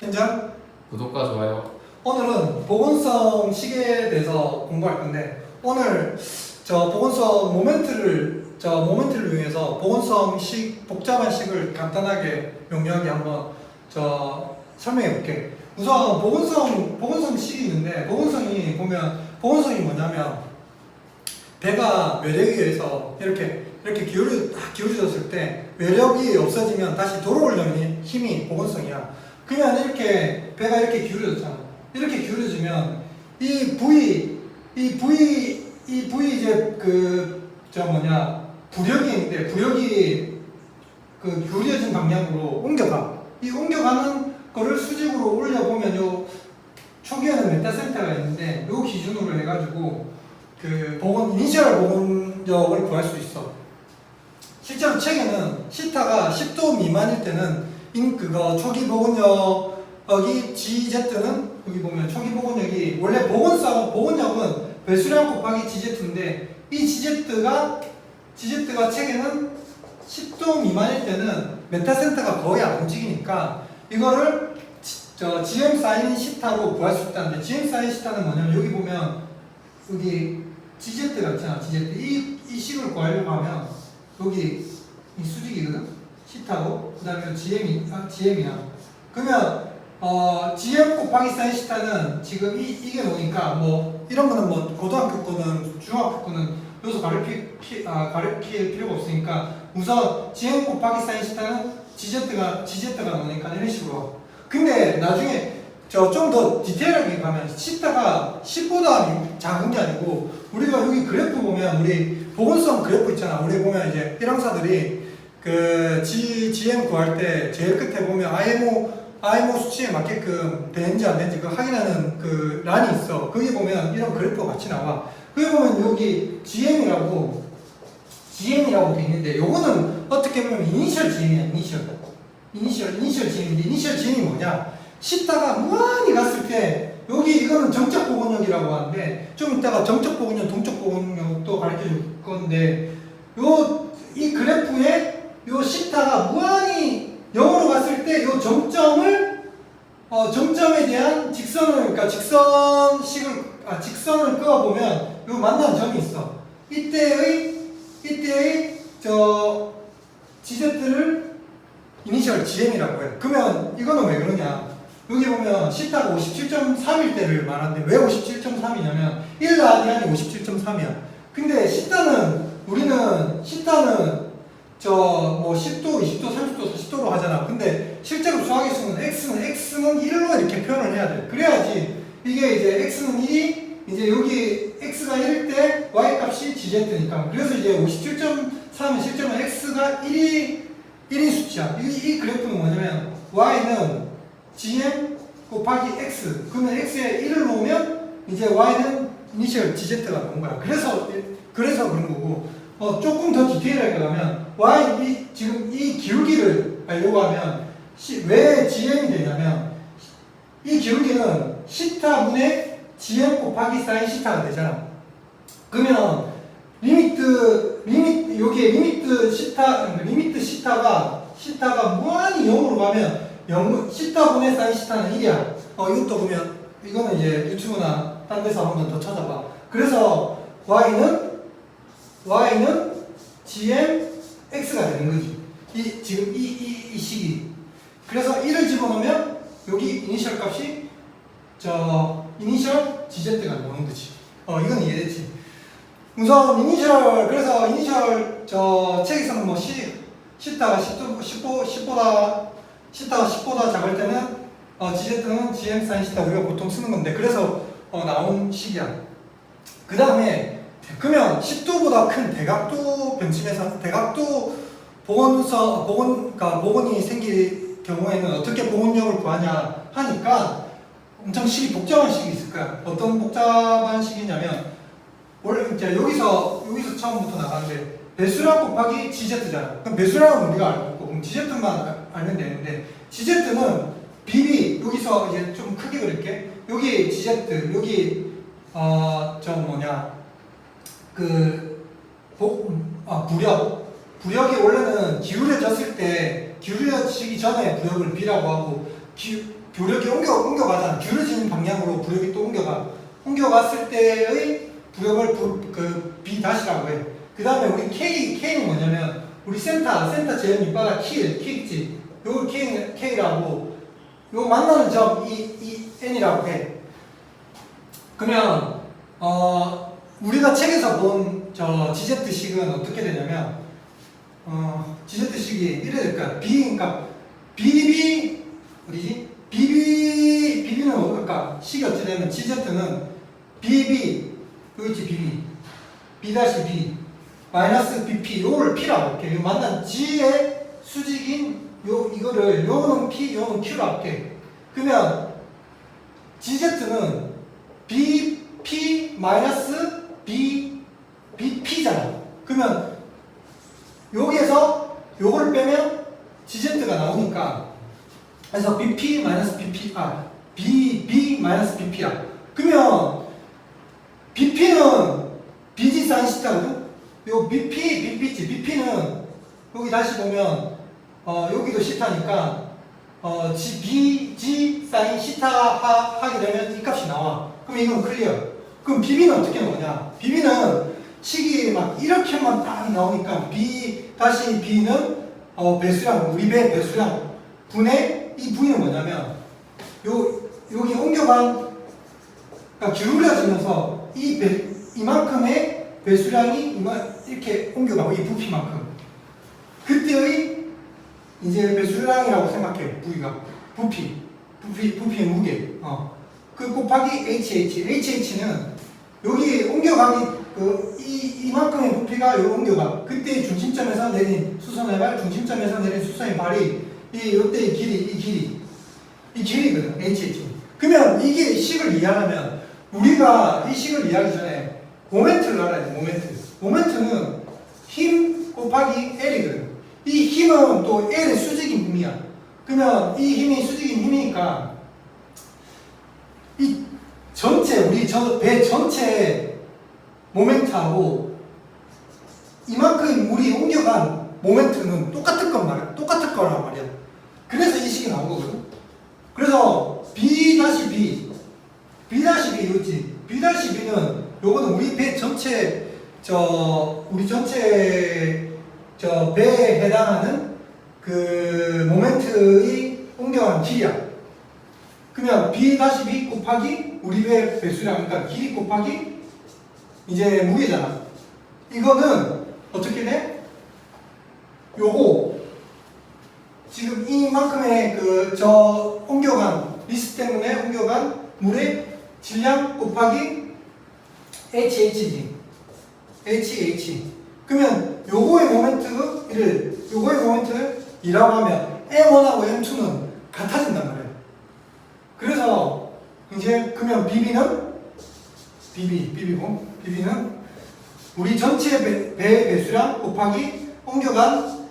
현장 구독과 좋아요. 오늘은 보건성 식에 대해서 공부할 건데 오늘 저 보건성 모멘트를 이용해서 보건성 식 복잡한 식을 간단하게 명료하게 한번 설명해 볼게. 우선 보건성 식이 있는데 보건성이 뭐냐면 배가 외력에 의해서 이렇게 기울어졌을 때 외력이 없어지면 다시 돌아오려는 힘이 보건성이야. 그냥 이렇게 배가 이렇게 기울어졌잖아. 이렇게 기울어지면 이 부위 이제 부력이 있는데 부력이 그 기울어진 방향으로 옮겨가. 이 옮겨가는 거를 수직으로 올려보면 요 초기에는 메타센터가 있는데 요 기준으로 해가지고 그 이니셜 보건력을 구할 수 있어. 실제로 책에는 시타가 10도 미만일 때는 초기 보건력이 GZ는 여기 보면 초기 보건력이 원래 보건력은 배수량 곱하기 GZ인데 이 GZ가 책에는 10도 미만일 때는 메타센터가 거의 안 움직이니까 이거를 GM 사인 시타로 구할 수 있다는데 GM 사인 시타는 뭐냐면 여기 보면 여기 GZ가 있잖아. GZ 이 식을 구하려고 하면 여기 이 수직이거든. 시타고 그 다음에 GM이야. 그러면 GM 곱하기 사인 시타는 지금 이게 뭐니까 뭐 이런 거는 뭐 고등학교 거는 중학교 거는 여기서 가르칠 필요가 없으니까 우선 GM 곱하기 사인 시타는 GZ가 나오니까 이런 식으로. 근데 나중에 좀 더 디테일하게 가면 시타가 10보다 작은 게 아니고 우리가 여기 그래프 보면 우리 보건성 그래프 있잖아. 우리 보면 이제 1항사들이 그 GM 구할 때 제일 끝에 보면 IMO 수치에 맞게끔 되는지 안 되는지 그 확인하는 그 란이 있어. 거기 보면 이런 그래프가 같이 나와. 거기 보면 여기 GM이라고 돼 있는데 요거는 어떻게 보면 이니셜 GM이야. 이니셜 GM인데 이니셜 GM이 뭐냐? 시타가 무한히 갔을 때 이거는 정적 보건력이라고 하는데 좀 이따가 정적 보건력, 동적 보건력도 가르쳐 줄 건데 이 그래프에 요 시타가 무한히 0으로 갔을 때 요 정점에 대한 직선을 그어보면 요 만나는 점이 있어. 이때의 GZ를 이니셜 GM이라고 해. 그러면 이거는 왜 그러냐? 여기 보면 시타가 57.3일 때를 말하는데 왜 57.3이냐면 1 더하기 1이 57.3이야. 근데 우리는 10도, 20도, 30도, 40도로 하잖아. 근데 실제로 수학에서는 X는 1로 이렇게 표현을 해야 돼. 그래야지 이게 이제 X는 1이 이제 여기 X가 1일 때 Y 값이 GZ니까. 그래서 이제 57.3은 실제로 X가 1인 수치야. 이 그래프는 뭐냐면 Y는 GM 곱하기 X. 그러면 X에 1을 놓으면 이제 Y는 이니셜 GZ가 나온 거야. 그래서 그런 거고. 조금 더 디테일하게 가면 지금 이 기울기를 알려고 하면 왜 GM이 되냐면 이 기울기는 시타분의 GM 곱하기 사인 시타가 되잖아. 그러면 여기에 리미트 시타가 무한히 0으로 가면 시타분의 사인 시타는 1이야. 이것도 보면 이거는 이제 유튜브나 딴 데서 한번 더 찾아봐. 그래서 Y는 GM X가 되는 거지. 지금 이 식이. 그래서 1을 집어넣으면 여기 이니셜 값이 이니셜 GZ가 나오는 거지. 이건 이해됐지? 우선 이니셜 책에서는 뭐 시타가 10보다 작을 때는 GZ는 GM 사인 시타 우리가 보통 쓰는 건데 그래서 나온 식이야. 그 다음에 그러면 10도보다 큰 대각도 변침에서 대각도 보건이 생길 경우에는 어떻게 보건력을 구하냐 하니까 엄청 복잡한 식이 있을 거야. 어떤 복잡한 식이냐면 원래 이제 여기서 처음부터 나가는데 배수량 곱하기 GZ잖아. 그럼 배수량은 우리가 알고 있고 그럼 GZ만 알면 되는데 GZ는 BB 여기서 이제 좀 크게 그릴게. 여기 GZ 여기 부력이 원래는 기울어지기 전에 부력을 B라고 하고 부력이 옮겨가잖아. 기울어지는 방향으로 부력이 또 옮겨갔을 때의 부력을 B-라고 해. 그 다음에 우리 K는 뭐냐면 우리 센터 제일 밑바닥 K 있지. 요걸 K라고 요 만나는 점 이 N이라고 해. 그러면 우리가 책에서 본 저 GZ식은 어떻게 되냐면 GZ식이 이래 될 거야. 그러니까 BB 어디지? BB는 뭘까? 식이 어찌 되면 GZ는 BB 여기 있지 BB B-B 마이너스 BP 요거를 P라고 할게. 요 만난 G의 수직인 이거를 요는 P 요는 Q라고 할게. 그러면 GZ는 BP 마이너스 BP잖아. 그러면 여기에서 요거를 빼면 GZ가 나오니까 그래서 BP 마이너스 BP BB 마이너스 BP야. 그러면 BP는 BG 사인 시타거든. 요 BP지. BP는 여기 다시 보면 여기도 시타니까 BG 사인 시타 하게 되면 이 값이 나와. 그럼 이건 클리어. 그럼 BB는 어떻게 나오냐? BB는 식이 막 이렇게만 딱 나오니까 B 다시 B는 배수량 우리 배 배수량 분의 이 V는 뭐냐면 여기 옮겨간 그러니까 기울어지면서 이만큼의 배수량이 이렇게 옮겨가고 이 부피만큼 그때의 이제 배수량이라고 생각해. 부피의 무게 그 곱하기 HH는 여기 옮겨가기 이만큼의 부피가 여기 옮겨가 그때 중심점에서 내린 수선의 발 중심점에서 내린 수선의 발이 이때의 이 길이거든. HH. 그러면 이게 식을 이해하려면 우리가 이 식을 이해하기 전에 모멘트를 알아야 돼. 모멘트는 힘 곱하기 L이거든. 이 힘은 또 L의 수직인 힘이야. 그러면 이 힘이 수직인 힘이니까 이 전체 우리 배 전체 모멘트하고 이만큼 우리 옮겨간 모멘트는 똑같을 거란 말이야. 그래서 이 식이 나온 거거든. 그래서 B-B 이거지. B-B는 요거는 우리 배 전체 배에 해당하는 그 모멘트의 옮겨간 길이야. 그러면 B-B 곱하기 우리 배 배수량 그러니까 길이 곱하기 이제 무게잖아. 이거는 어떻게 돼? 요거 지금 이만큼의 옮겨간 리스 때문에 옮겨간 물의 질량 곱하기 HH지. 그러면 요거의 모멘트를 이라고 하면 M1하고 M2는 같아진단 말이야. 그래서 이제 그러면 BB는 우리 전체 배 배수량 곱하기 옮겨간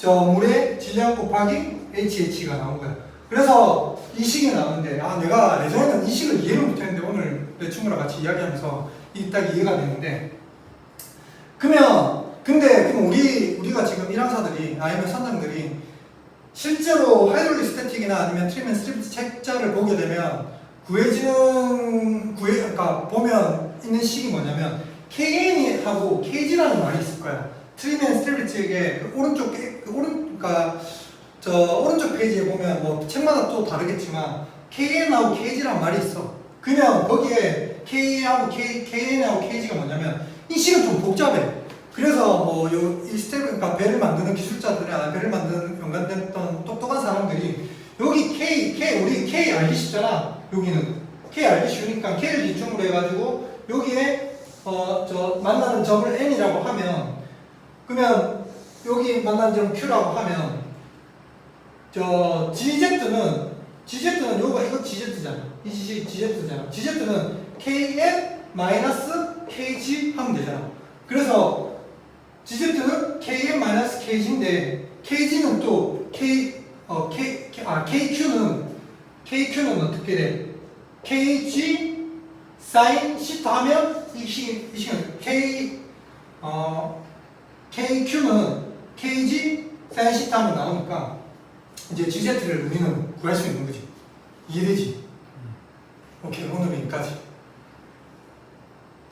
물의 질량 곱하기 HH가 나온 거야. 그래서 이 식이 나오는데 내가 예전에는 이 식을 이해를 못했는데 오늘 내 친구랑 같이 이야기하면서 딱 이해가 되는데 그럼 우리가 지금 일항사들이 아니면 선장들이 실제로 하이드롤릭 스태틱이나 아니면 트림 앤 스트립 책자를 보게 되면 그러니까 보면 있는 식이 뭐냐면 KN하고 KG라는 말이 있을 거야. 트림 앤 스트립 책의 오른쪽 페이지에 보면 뭐 책마다 또 다르겠지만 KN하고 KG라는 말이 있어. 그냥 거기에 KN하고 KG가 뭐냐면 이 식은 좀 복잡해. 그래서 이 스텝 그러니까 배를 만드는 기술자들이나 배를 만드는 연관됐던 똑똑한 사람들이 여기 우리 K 알기 쉽잖아. 여기는 K 알기 쉬우니까 K를 기준으로 해가지고 여기에 만나는 점을 N이라고 하면 그러면 여기 만나는 점 Q라고 하면 GZ는 이거 GZ잖아. 이 GZ잖아. GZ는 KN-KG 하면 되잖아. 그래서 GZ는 KN-KG인데 KG는 또 KQ는 어떻게 돼? KG 사인 시타 하면 이 식은 KQ는 KG 사인 시타 하면 나오니까 이제 GZ를 우리는 구할 수 있는 거지. 이해되지? 오케이, 오늘은 여기까지.